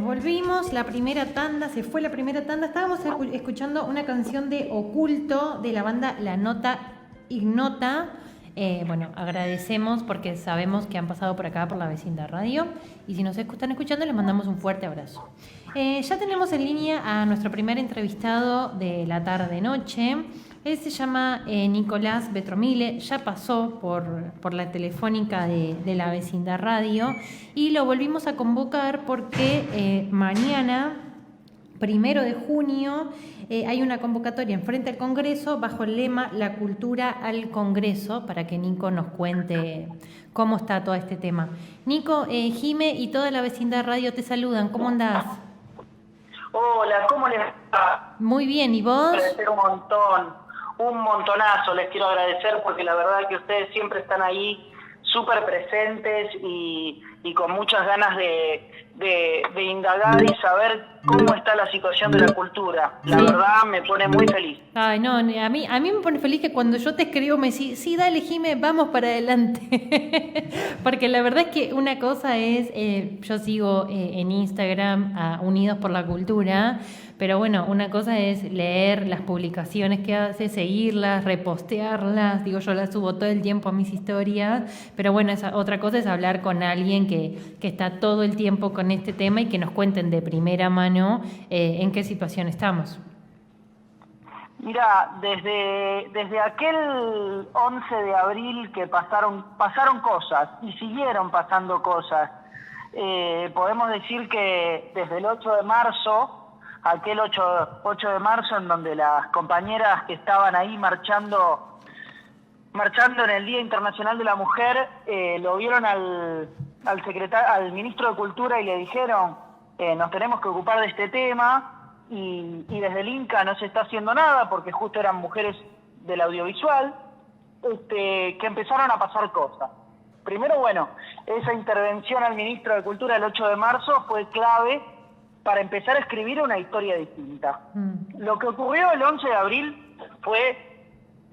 volvimos, la primera tanda, se fue la primera tanda, estábamos escuchando una canción de Oculto de la banda La Nota Ignota. Bueno, agradecemos porque sabemos que han pasado por acá por la Vecindad Radio y si nos están escuchando les mandamos un fuerte abrazo. Ya tenemos en línea a nuestro primer entrevistado de la tarde-noche. Él se llama Nicolás Betromile, ya pasó por la telefónica de la Vecindad Radio y lo volvimos a convocar porque mañana, 1 de junio, hay una convocatoria enfrente al Congreso bajo el lema La Cultura al Congreso, para que Nico nos cuente cómo está todo este tema. Nico, Jime y toda la Vecindad Radio te saludan, ¿cómo andás? Hola, ¿cómo les va? Muy bien, ¿y vos? Agradecer un montonazo les quiero agradecer porque la verdad que ustedes siempre están ahí súper presentes y con muchas ganas de indagar y saber cómo está la situación de la cultura. La verdad me pone muy feliz. Ay, no, a mí me pone feliz que cuando yo te escribo me decís, sí, dale, Jime, vamos para adelante. Porque la verdad es que una cosa es, yo sigo en Instagram a Unidos por la Cultura, pero bueno, una cosa es leer las publicaciones que hace, seguirlas, repostearlas, digo, yo las subo todo el tiempo a mis historias, pero bueno, otra cosa es hablar con alguien que está todo el tiempo con este tema y que nos cuenten de primera mano en qué situación estamos. Mira, desde aquel 11 de abril que pasaron cosas y siguieron pasando cosas, podemos decir que desde el 8 de marzo, aquel 8 de marzo en donde las compañeras que estaban ahí marchando en el Día Internacional de la Mujer, lo vieron al ministro de Cultura y le dijeron, nos tenemos que ocupar de este tema, y desde el INCA no se está haciendo nada porque justo eran mujeres del audiovisual, que empezaron a pasar cosas. Primero, bueno, esa intervención al ministro de Cultura el 8 de marzo fue clave para empezar a escribir una historia distinta. Lo que ocurrió el 11 de abril fue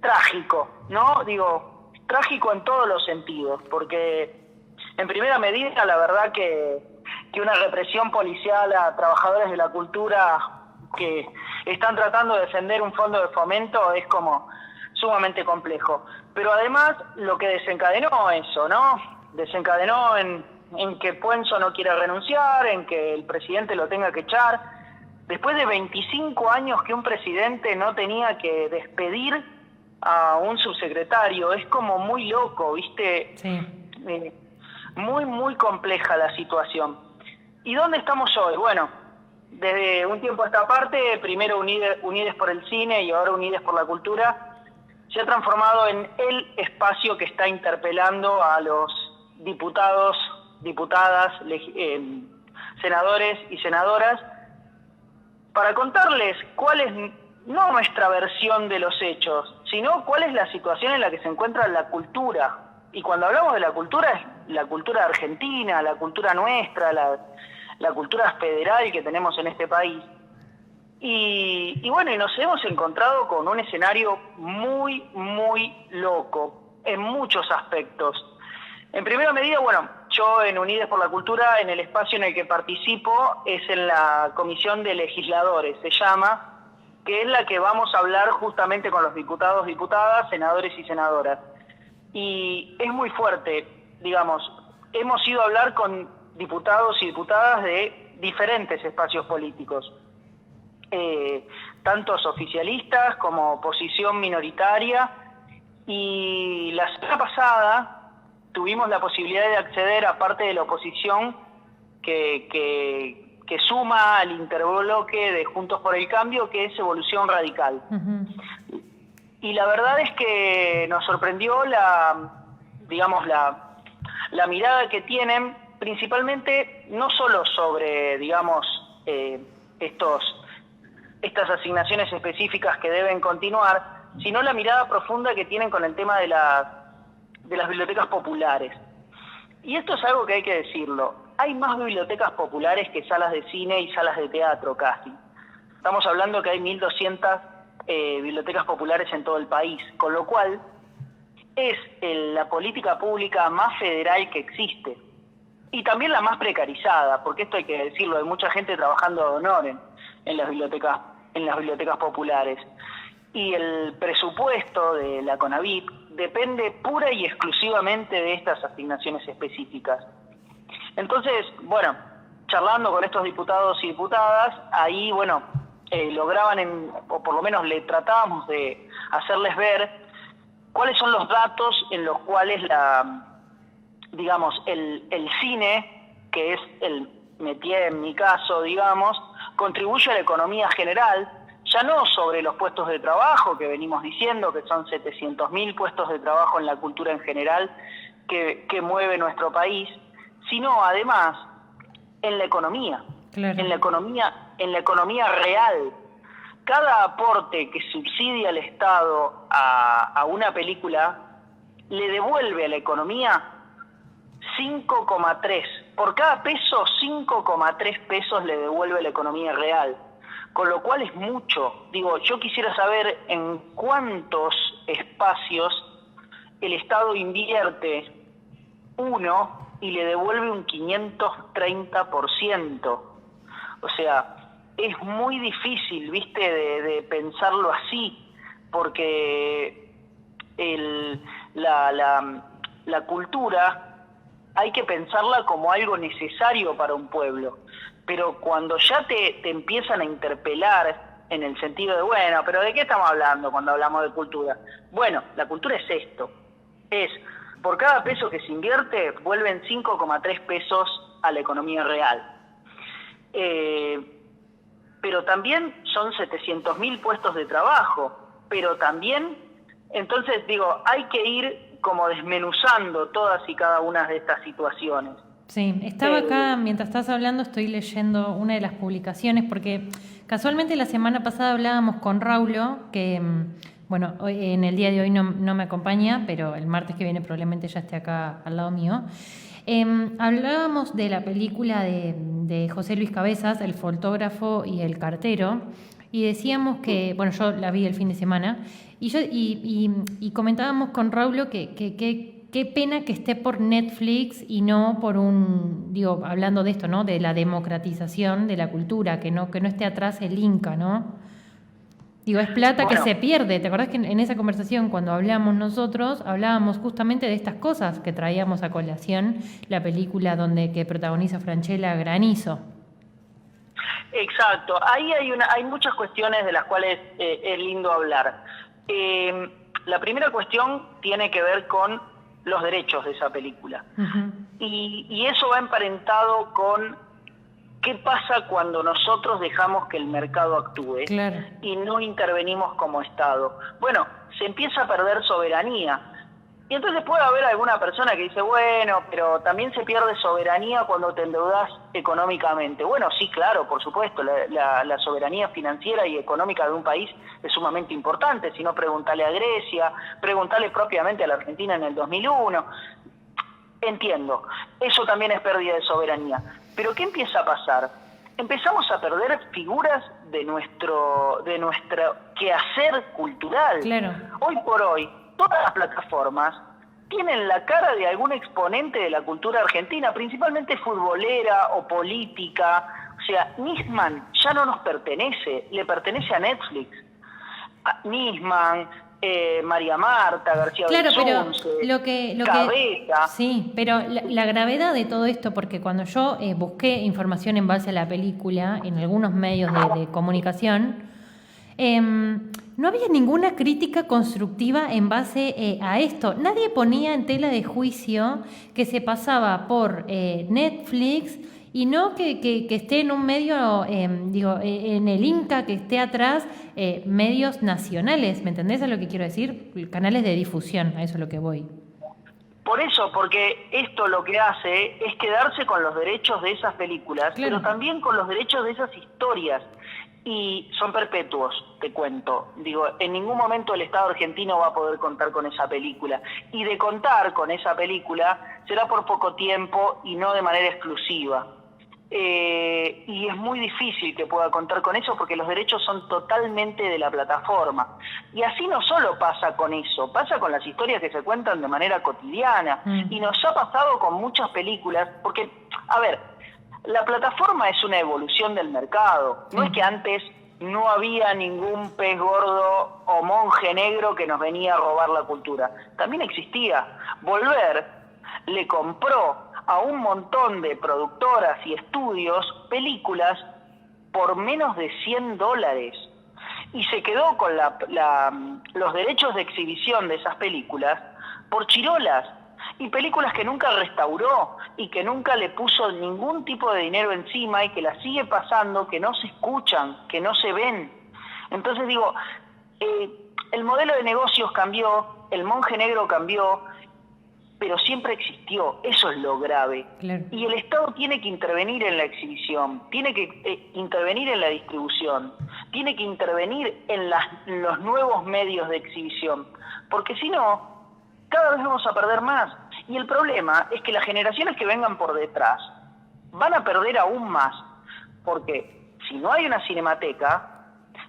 trágico, ¿no? Digo, trágico en todos los sentidos, porque en primera medida la verdad que una represión policial a trabajadores de la cultura que están tratando de defender un fondo de fomento es como sumamente complejo. Pero además lo que desencadenó eso, ¿no? Desencadenó en que Puenzo no quiera renunciar, en que el presidente lo tenga que echar. Después de 25 años que un presidente no tenía que despedir a un subsecretario, es como muy loco, ¿viste? Sí. Muy, muy compleja la situación. ¿Y dónde estamos hoy? Bueno, desde un tiempo a esta parte, primero Unides por el Cine y ahora Unides por la Cultura, se ha transformado en el espacio que está interpelando a los diputados, diputadas, senadores y senadoras, para contarles cuál es no nuestra versión de los hechos, sino cuál es la situación en la que se encuentra la cultura. Y cuando hablamos de la cultura, es la cultura argentina, la cultura nuestra, la cultura federal que tenemos en este país. Y bueno, y nos hemos encontrado con un escenario muy, muy loco, en muchos aspectos. En primera medida, bueno, yo en Unides por la Cultura, en el espacio en el que participo, es en la Comisión de Legisladores, se llama, que es la que vamos a hablar justamente con los diputados, diputadas, senadores y senadoras. Y es muy fuerte, digamos, hemos ido a hablar con diputados y diputadas de diferentes espacios políticos, tantos oficialistas como oposición minoritaria, y la semana pasada tuvimos la posibilidad de acceder a parte de la oposición que suma al interbloque de Juntos por el Cambio, que es Evolución Radical. Uh-huh. Y la verdad es que nos sorprendió la mirada que tienen, principalmente no solo sobre, estas asignaciones específicas que deben continuar, sino la mirada profunda que tienen con el tema de las bibliotecas populares. Y esto es algo que hay que decirlo. Hay más bibliotecas populares que salas de cine y salas de teatro casi. Estamos hablando que hay 1.200 bibliotecas populares en todo el país, con lo cual es la política pública más federal que existe. y también la más precarizada, porque esto hay que decirlo, hay mucha gente trabajando ad honorem en las bibliotecas populares. Y el presupuesto de la CONAVIP depende pura y exclusivamente de estas asignaciones específicas. Entonces, bueno, charlando con estos diputados y diputadas, ahí, bueno, lograban, o por lo menos le tratábamos de hacerles ver cuáles son los datos en los cuales el cine, que es el métier en mi caso, digamos, contribuye a la economía general, ya no sobre los puestos de trabajo que venimos diciendo, que son 700.000 puestos de trabajo en la cultura en general que mueve nuestro país, sino además en la economía, claro. en la economía real. Cada aporte que subsidia el Estado a una película le devuelve a la economía 5,3. Por cada peso, 5,3 pesos le devuelve a la economía real. Con lo cual es mucho. Digo, yo quisiera saber en cuántos espacios el Estado invierte uno y le devuelve un 530%. O sea, es muy difícil, ¿viste?, de pensarlo así, porque la cultura hay que pensarla como algo necesario para un pueblo. Pero cuando ya te empiezan a interpelar en el sentido de, bueno, pero ¿de qué estamos hablando cuando hablamos de cultura? Bueno, la cultura es esto, es por cada peso que se invierte, vuelven 5,3 pesos a la economía real. Pero también son 700.000 puestos de trabajo, pero también, entonces digo, hay que ir como desmenuzando todas y cada una de estas situaciones. Sí, estaba acá, mientras estás hablando, estoy leyendo una de las publicaciones, porque casualmente la semana pasada hablábamos con Raulo, que, bueno, hoy, en el día de hoy no me acompaña, pero el martes que viene probablemente ya esté acá al lado mío. Hablábamos de la película de José Luis Cabezas, El fotógrafo y el cartero, y decíamos que, bueno, yo la vi el fin de semana, y comentábamos con Raulo que qué pena que esté por Netflix y no por hablando de esto, ¿no?, de la democratización de la cultura, que no esté atrás el Inca, ¿no? Digo, es plata que se pierde. ¿Te acordás que en esa conversación, cuando hablamos nosotros, hablábamos justamente de estas cosas que traíamos a colación, la película que protagoniza Francella, Granizo? Exacto. Ahí hay muchas cuestiones de las cuales es lindo hablar. La primera cuestión tiene que ver con los derechos de esa película. Uh-huh. Y eso va emparentado con qué pasa cuando nosotros dejamos que el mercado actúe, claro, y no intervenimos como Estado. Bueno, se empieza a perder soberanía. Y entonces puede haber alguna persona que dice, bueno, pero también se pierde soberanía cuando te endeudas económicamente. Bueno, sí, claro, por supuesto, la soberanía financiera y económica de un país es sumamente importante. Si no, preguntale a Grecia, preguntale propiamente a la Argentina en el 2001. Entiendo, eso también es pérdida de soberanía. Pero ¿qué empieza a pasar? Empezamos a perder figuras de nuestro quehacer cultural. Claro. Hoy por hoy, todas las plataformas tienen la cara de algún exponente de la cultura argentina, principalmente futbolera o política. O sea, Nisman ya no nos pertenece, le pertenece a Netflix. Nisman, María Marta, García Belsunce, Cabeza. Sí, pero la gravedad de todo esto, porque cuando yo busqué información en base a la película en algunos medios de comunicación, no había ninguna crítica constructiva en base a esto. Nadie ponía en tela de juicio que se pasaba por Netflix y no que esté en un medio, en el Inca, que esté atrás medios nacionales. ¿Me entendés a lo que quiero decir? Canales de difusión, a eso es lo que voy. Por eso, porque esto lo que hace es quedarse con los derechos de esas películas, claro, pero también con los derechos de esas historias. Y son perpetuos, te cuento. Digo, en ningún momento el Estado argentino va a poder contar con esa película. Y de contar con esa película será por poco tiempo y no de manera exclusiva. Y es muy difícil que pueda contar con eso porque los derechos son totalmente de la plataforma. Y así no solo pasa con eso, pasa con las historias que se cuentan de manera cotidiana. Y nos ha pasado con muchas películas, porque A ver, la plataforma es una evolución del mercado. No es que antes no había ningún pez gordo o monje negro que nos venía a robar la cultura. También existía. Volver le compró a un montón de productoras y estudios películas por menos de $100 y se quedó con los derechos de exhibición de esas películas por chirolas y películas que nunca restauró y que nunca le puso ningún tipo de dinero encima y que la sigue pasando, que no se escuchan, que no se ven. Entonces digo, el modelo de negocios cambió, el monje negro cambió, pero siempre existió. Eso es lo grave. Claro. Y el Estado tiene que intervenir en la exhibición, tiene que intervenir en la distribución, tiene que intervenir en los nuevos medios de exhibición, porque si no, cada vez vamos a perder más. Y el problema es que las generaciones que vengan por detrás van a perder aún más, porque si no hay una cinemateca,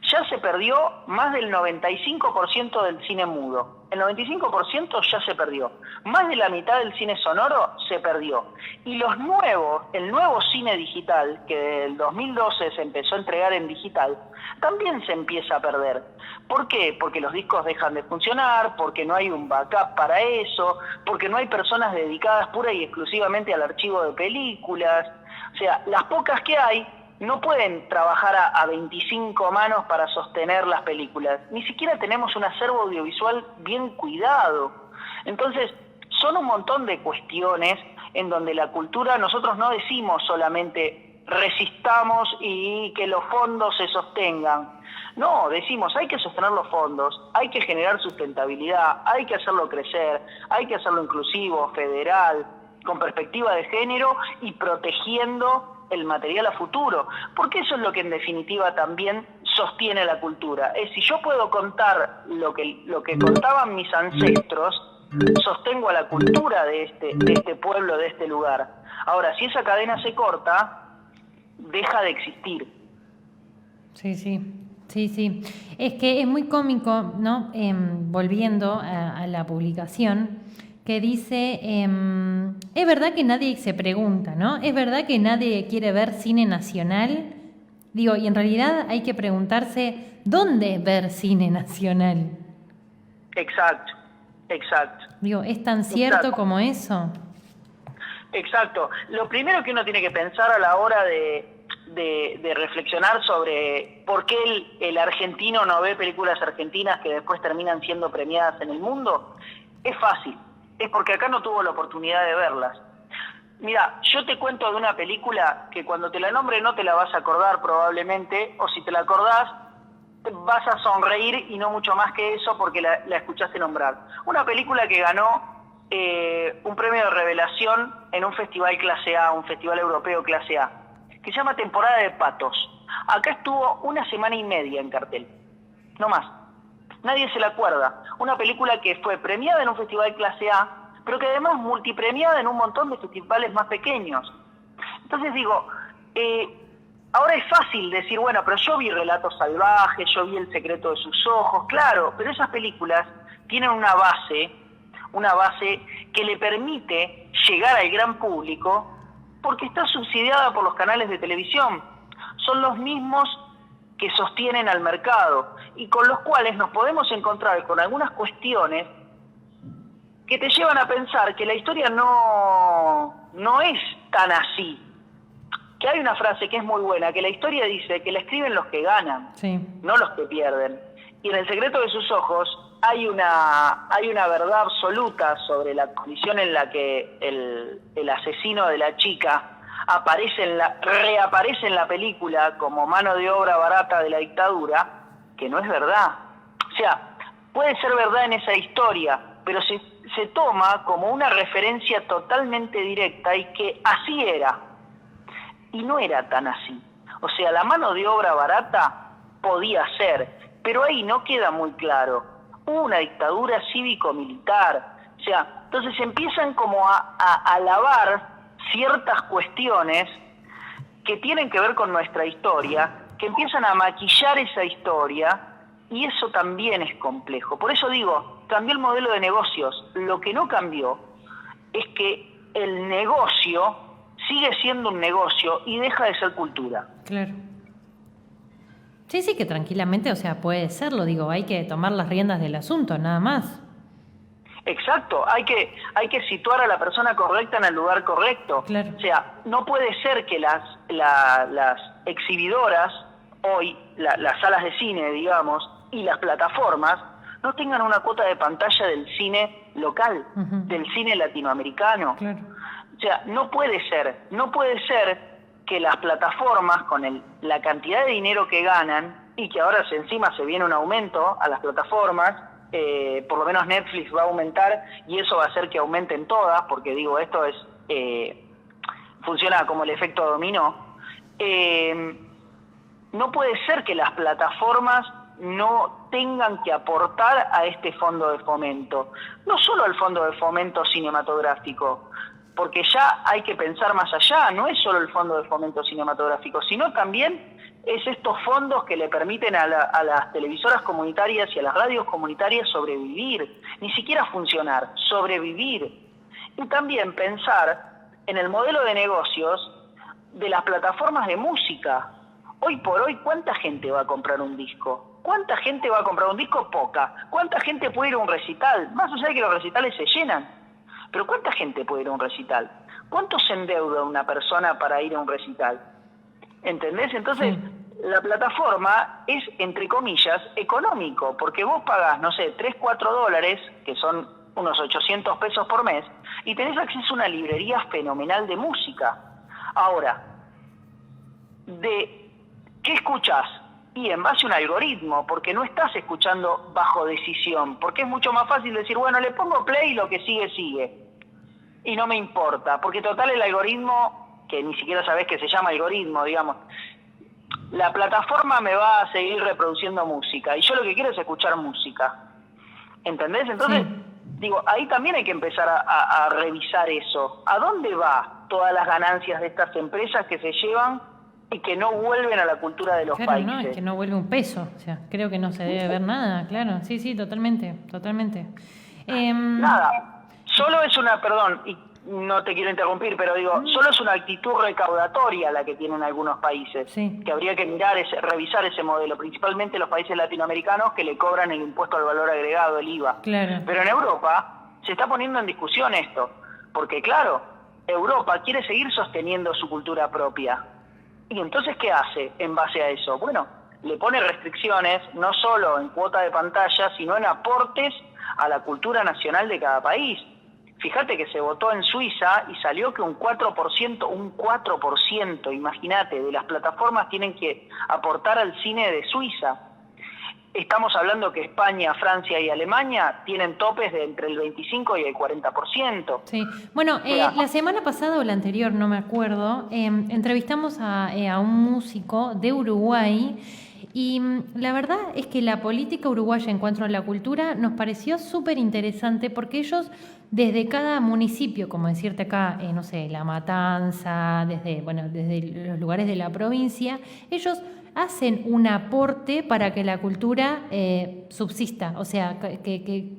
ya se perdió más del 95% del cine mudo. El 95% ya se perdió. Más de la mitad del cine sonoro se perdió. Y el nuevo cine digital, que desde el 2012 se empezó a entregar en digital, también se empieza a perder. ¿Por qué? Porque los discos dejan de funcionar, porque no hay un backup para eso, porque no hay personas dedicadas pura y exclusivamente al archivo de películas. O sea, las pocas que hay no pueden trabajar a 25 manos para sostener las películas. Ni siquiera tenemos un acervo audiovisual bien cuidado. Entonces, son un montón de cuestiones en donde la cultura, nosotros no decimos solamente resistamos y que los fondos se sostengan. No, decimos hay que sostener los fondos, hay que generar sustentabilidad, hay que hacerlo crecer, hay que hacerlo inclusivo, federal, con perspectiva de género y protegiendo el material a futuro, porque eso es lo que en definitiva también sostiene la cultura. Es si yo puedo contar lo que contaban mis ancestros, sostengo a la cultura de este pueblo, de este lugar. Ahora, si esa cadena se corta, deja de existir. Sí. Es que es muy cómico, ¿no? Volviendo a la publicación, que dice, es verdad que nadie se pregunta, ¿no? Es verdad que nadie quiere ver cine nacional. Digo, y en realidad hay que preguntarse, ¿dónde ver cine nacional? Exacto. Digo, ¿es tan cierto como eso? Exacto. Lo primero que uno tiene que pensar a la hora de reflexionar sobre por qué el argentino no ve películas argentinas que después terminan siendo premiadas en el mundo, es fácil. Es porque acá no tuvo la oportunidad de verlas. Mira, yo te cuento de una película que cuando te la nombre no te la vas a acordar probablemente, o si te la acordás, vas a sonreír y no mucho más que eso porque la escuchaste nombrar. Una película que ganó un premio de revelación en un festival clase A, un festival europeo clase A, que se llama Temporada de Patos. Acá estuvo 1 semana y media en cartel, no más. Nadie se la acuerda. Una película que fue premiada en un festival clase A, pero que además multipremiada en un montón de festivales más pequeños. Entonces digo, ahora es fácil decir, bueno, pero yo vi Relatos Salvajes, yo vi El secreto de sus ojos, claro, pero esas películas tienen una base que le permite llegar al gran público porque está subsidiada por los canales de televisión. Son los mismos que sostienen al mercado y con los cuales nos podemos encontrar con algunas cuestiones que te llevan a pensar que la historia no es tan así. Que hay una frase que es muy buena, que la historia dice que la escriben los que ganan, no los que pierden. Y en El secreto de sus ojos hay una verdad absoluta sobre la condición en la que el asesino de la chica reaparece en la película como mano de obra barata de la dictadura, que no es verdad. O sea, puede ser verdad en esa historia, pero se toma como una referencia totalmente directa y que así era. Y no era tan así. O sea, la mano de obra barata podía ser, pero ahí no queda muy claro. Hubo una dictadura cívico-militar. O sea, entonces empiezan como a lavar ciertas cuestiones que tienen que ver con nuestra historia, que empiezan a maquillar esa historia, y eso también es complejo. Por eso digo, cambió el modelo de negocios. Lo que no cambió es que el negocio sigue siendo un negocio y deja de ser cultura. Claro. Sí, sí, que tranquilamente, o sea, puede serlo, digo, hay que tomar las riendas del asunto, nada más. Exacto, hay que situar a la persona correcta en el lugar correcto. Claro. O sea, no puede ser que las exhibidoras, hoy, las salas de cine, digamos, y las plataformas, no tengan una cuota de pantalla del cine local, del cine latinoamericano. Claro. O sea, no puede ser que las plataformas, con la cantidad de dinero que ganan, y que ahora encima se viene un aumento a las plataformas, por lo menos Netflix va a aumentar, y eso va a hacer que aumenten todas, porque digo, esto es funciona como el efecto dominó. No puede ser que las plataformas no tengan que aportar a este fondo de fomento, no solo al fondo de fomento cinematográfico, porque ya hay que pensar más allá, no es solo el fondo de fomento cinematográfico, sino también es estos fondos que le permiten a las televisoras comunitarias y a las radios comunitarias sobrevivir, ni siquiera funcionar, sobrevivir. Y también pensar en el modelo de negocios de las plataformas de música. Hoy por hoy, ¿cuánta gente va a comprar un disco? ¿Cuánta gente va a comprar un disco? Poca. ¿Cuánta gente puede ir a un recital? Más allá de que los recitales se llenan. Pero ¿cuánta gente puede ir a un recital? ¿Cuánto se endeuda una persona para ir a un recital? ¿Entendés? Entonces, la plataforma es, entre comillas, económico, porque vos pagás, no sé, 3, 4 dólares, que son unos 800 pesos por mes, y tenés acceso a una librería fenomenal de música. Ahora, ¿de qué escuchás? Y en base a un algoritmo, porque no estás escuchando bajo decisión, porque es mucho más fácil decir, bueno, le pongo play y lo que sigue, sigue. Y no me importa, porque total el algoritmo, que ni siquiera sabés que se llama algoritmo, digamos, la plataforma me va a seguir reproduciendo música, y yo lo que quiero es escuchar música. ¿Entendés? Entonces, digo, ahí también hay que empezar a revisar eso. ¿A dónde va todas las ganancias de estas empresas que se llevan y que no vuelven a la cultura de los países? No, es que no vuelve un peso, o sea, creo que no se debe ver nada, claro, sí, totalmente. Nada, solo es una, perdón, y no te quiero interrumpir, pero digo, solo es una actitud recaudatoria la que tienen algunos países, que habría que mirar, revisar ese modelo, principalmente los países latinoamericanos que le cobran el impuesto al valor agregado, el IVA. Claro. Pero en Europa se está poniendo en discusión esto, porque claro, Europa quiere seguir sosteniendo su cultura propia. ¿Y entonces qué hace en base a eso? Bueno, le pone restricciones, no solo en cuota de pantalla, sino en aportes a la cultura nacional de cada país. Fíjate que se votó en Suiza y salió que un 4%, imagínate, de las plataformas tienen que aportar al cine de Suiza. Estamos hablando que España, Francia y Alemania tienen topes de entre el 25 y el 40%. Sí, bueno, la semana pasada o la anterior, no me acuerdo, entrevistamos a un músico de Uruguay y la verdad es que la política uruguaya en cuanto a la cultura nos pareció súper interesante porque ellos desde cada municipio, como decirte acá, no sé, La Matanza, desde los lugares de la provincia, ellos hacen un aporte para que la cultura subsista, o sea, que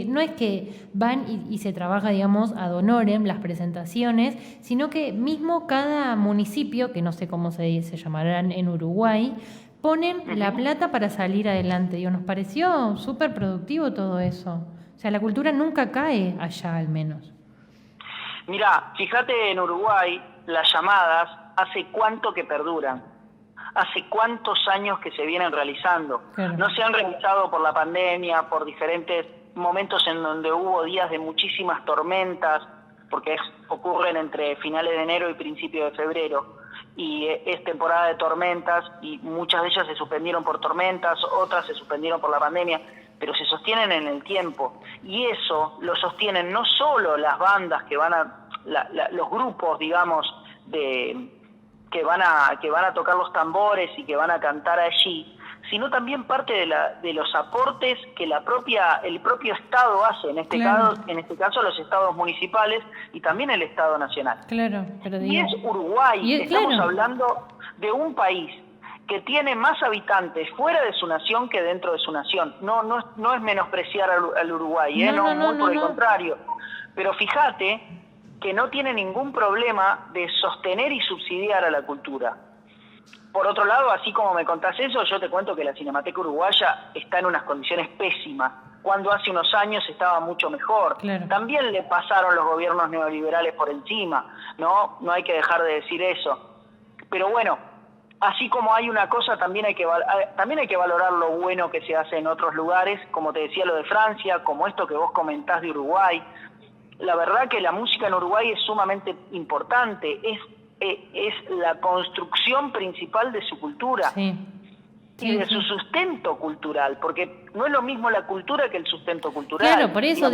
no es que van y se trabaja, digamos, ad honorem las presentaciones, sino que mismo cada municipio, que no sé cómo se llamarán en Uruguay, ponen la plata para salir adelante. Digo, nos pareció súper productivo todo eso. O sea, la cultura nunca cae allá, al menos. Mirá, fíjate en Uruguay, las llamadas, ¿hace cuánto que perduran? ¿Hace cuántos años que se vienen realizando? Claro. No se han realizado por la pandemia, por diferentes momentos en donde hubo días de muchísimas tormentas, porque ocurren entre finales de enero y principios de febrero, y es temporada de tormentas, y muchas de ellas se suspendieron por tormentas, otras se suspendieron por la pandemia, pero se sostienen en el tiempo, y eso lo sostienen no solo las bandas que van los grupos, digamos, que van a tocar los tambores y que van a cantar allí, sino también parte de los aportes que el propio Estado hace, en este caso los estados municipales y también el Estado nacional. Claro, pero y es Uruguay, estamos hablando de un país que tiene más habitantes fuera de su nación que dentro de su nación. No es menospreciar al Uruguay, muy por el contrario. Pero fíjate que no tiene ningún problema de sostener y subsidiar a la cultura. Por otro lado, así como me contás eso, yo te cuento que la Cinemateca Uruguaya está en unas condiciones pésimas, cuando hace unos años estaba mucho mejor. Claro. También le pasaron los gobiernos neoliberales por encima, ¿no? No hay que dejar de decir eso. Pero bueno, así como hay una cosa, también hay que valorar lo bueno que se hace en otros lugares, como te decía lo de Francia, como esto que vos comentás de Uruguay. La verdad que la música en Uruguay es sumamente importante, es la construcción principal de su cultura. Sí. Y de su sustento cultural, porque no es lo mismo la cultura que el sustento cultural. Claro, por eso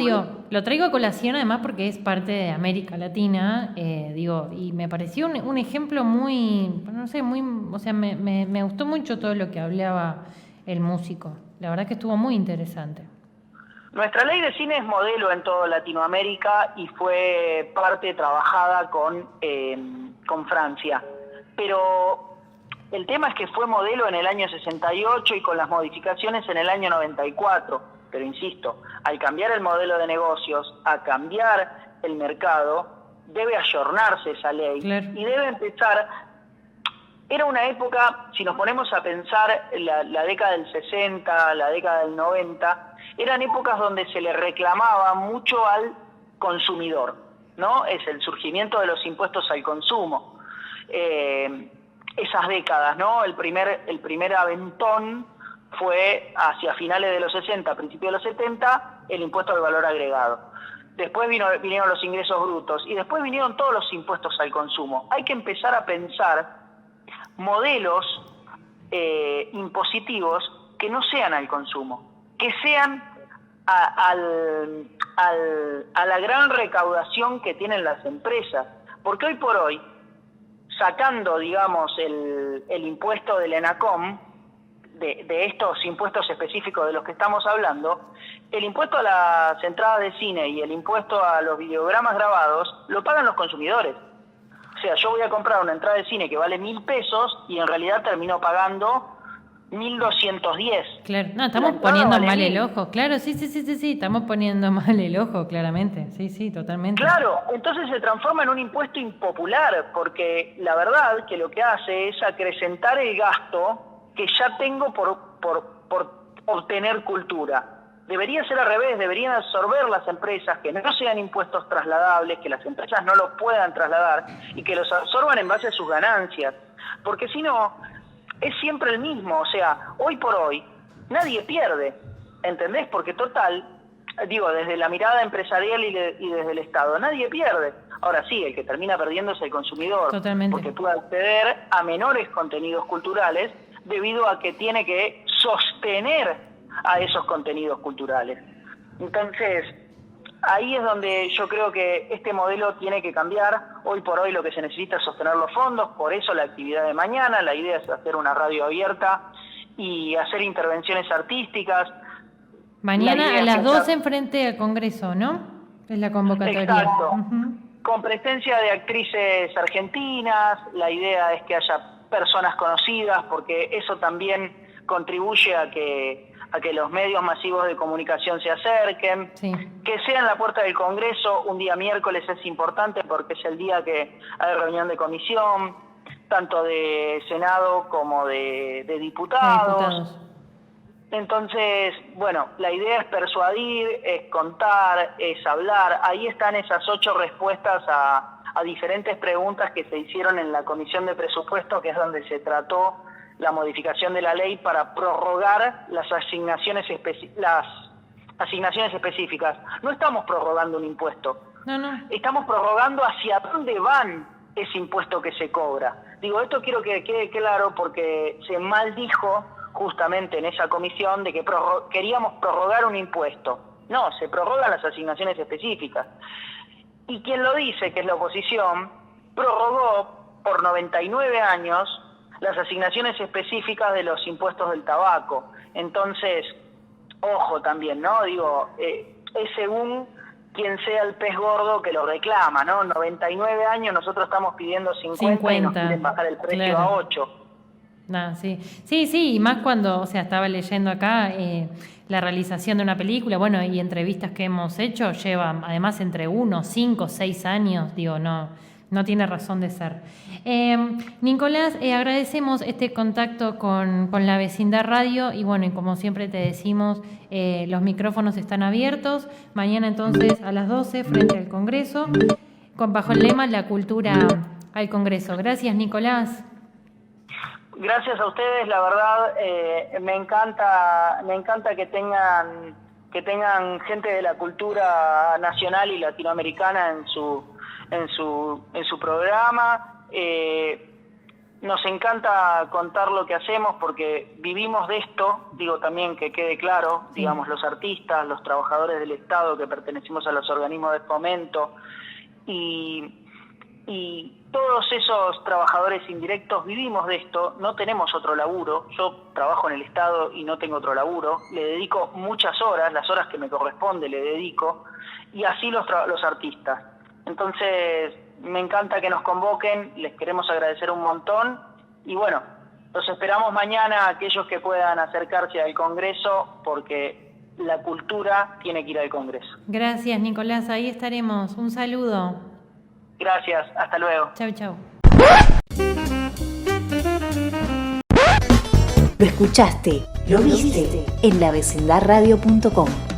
lo traigo a colación además porque es parte de América Latina, y me pareció un ejemplo muy, no sé, o sea, me gustó mucho todo lo que hablaba el músico. La verdad que estuvo muy interesante. Nuestra ley de cine es modelo en toda Latinoamérica y fue parte trabajada con Francia, pero el tema es que fue modelo en el año 68 y con las modificaciones en el año 94. Pero insisto, al cambiar el modelo de negocios, a cambiar el mercado, debe ayornarse esa ley. Claro. Y debe empezar. Era una época, si nos ponemos a pensar, la década del 60, la década del 90, eran épocas donde se le reclamaba mucho al consumidor, ¿no? Es el surgimiento de los impuestos al consumo. Esas décadas, ¿no? El primer aventón fue hacia finales de los 60, principios de los 70, el impuesto al valor agregado. Después vinieron los ingresos brutos y después vinieron todos los impuestos al consumo. Hay que empezar a pensar modelos impositivos que no sean al consumo, que sean a la gran recaudación que tienen las empresas. Porque hoy por hoy, sacando, digamos, el impuesto del ENACOM, de estos impuestos específicos de los que estamos hablando, el impuesto a las entradas de cine y el impuesto a los videogramas grabados lo pagan los consumidores. O sea, yo voy a comprar una entrada de cine que vale 1.000 pesos y en realidad termino pagando 1.210. Claro, no, estamos poniendo mal el ojo. Claro, sí, estamos poniendo mal el ojo, claramente. Sí, totalmente. Claro, entonces se transforma en un impuesto impopular, porque la verdad que lo que hace es acrecentar el gasto que ya tengo por obtener cultura. Debería ser al revés, deberían absorber las empresas que no sean impuestos trasladables, que las empresas no los puedan trasladar y que los absorban en base a sus ganancias. Porque si no, es siempre el mismo. O sea, hoy por hoy nadie pierde, ¿entendés? Porque total, digo, desde la mirada empresarial y desde el Estado, nadie pierde. Ahora sí, el que termina perdiendo es el consumidor. Totalmente. Porque puede acceder a menores contenidos culturales debido a que tiene que sostener a esos contenidos culturales. Entonces, ahí es donde yo creo que este modelo tiene que cambiar. Hoy por hoy lo que se necesita es sostener los fondos, por eso la actividad de mañana, la idea es hacer una radio abierta y hacer intervenciones artísticas. Mañana a las 12 enfrente al Congreso, ¿no? Es la convocatoria. Exacto. Con presencia de actrices argentinas, la idea es que haya personas conocidas, porque eso también contribuye a que los medios masivos de comunicación se acerquen, sí. Que sea en la puerta del Congreso. Un día miércoles es importante porque es el día que hay reunión de comisión, tanto de Senado como de diputados. Entonces, bueno, la idea es persuadir, es contar, es hablar. Ahí están esas 8 respuestas a diferentes preguntas que se hicieron en la Comisión de Presupuesto, que es donde se trató la modificación de la ley para prorrogar las asignaciones específicas. No estamos prorrogando un impuesto. No. Estamos prorrogando hacia dónde van ese impuesto que se cobra. Digo, esto quiero que quede claro porque se maldijo justamente en esa comisión de que queríamos prorrogar un impuesto. No, se prorrogan las asignaciones específicas. Y quien lo dice, que es la oposición, prorrogó por 99 años las asignaciones específicas de los impuestos del tabaco. Entonces, ojo también, ¿no? Digo, es según quien sea el pez gordo que lo reclama, ¿no? 99 años, nosotros estamos pidiendo 50 y nos quieren bajar el precio, claro, a 8. Nada, sí. Sí, y más cuando, o sea, estaba leyendo acá la realización de una película, bueno, y entrevistas que hemos hecho, lleva además entre 1, 5, 6 años, digo, no tiene razón de ser. Nicolás, agradecemos este contacto con la Vecindad Radio y bueno, y como siempre te decimos, los micrófonos están abiertos. Mañana entonces a las 12 frente al Congreso, bajo el lema La cultura al Congreso. Gracias, Nicolás. Gracias a ustedes, la verdad, me encanta que tengan gente de la cultura nacional y latinoamericana en su programa. Nos encanta contar lo que hacemos porque vivimos de esto, digo también que quede claro, digamos, los artistas, los trabajadores del Estado que pertenecemos a los organismos de fomento y todos esos trabajadores indirectos vivimos de esto, no tenemos otro laburo. Yo trabajo en el Estado y no tengo otro laburo, le dedico muchas horas, las horas que me corresponde le dedico, y así los artistas. Entonces, me encanta que nos convoquen, les queremos agradecer un montón, y bueno, los esperamos mañana aquellos que puedan acercarse al Congreso, porque la cultura tiene que ir al Congreso. Gracias, Nicolás, ahí estaremos. Un saludo. Gracias, hasta luego. Chau. Lo escuchaste, lo viste en lavecindadradio.com.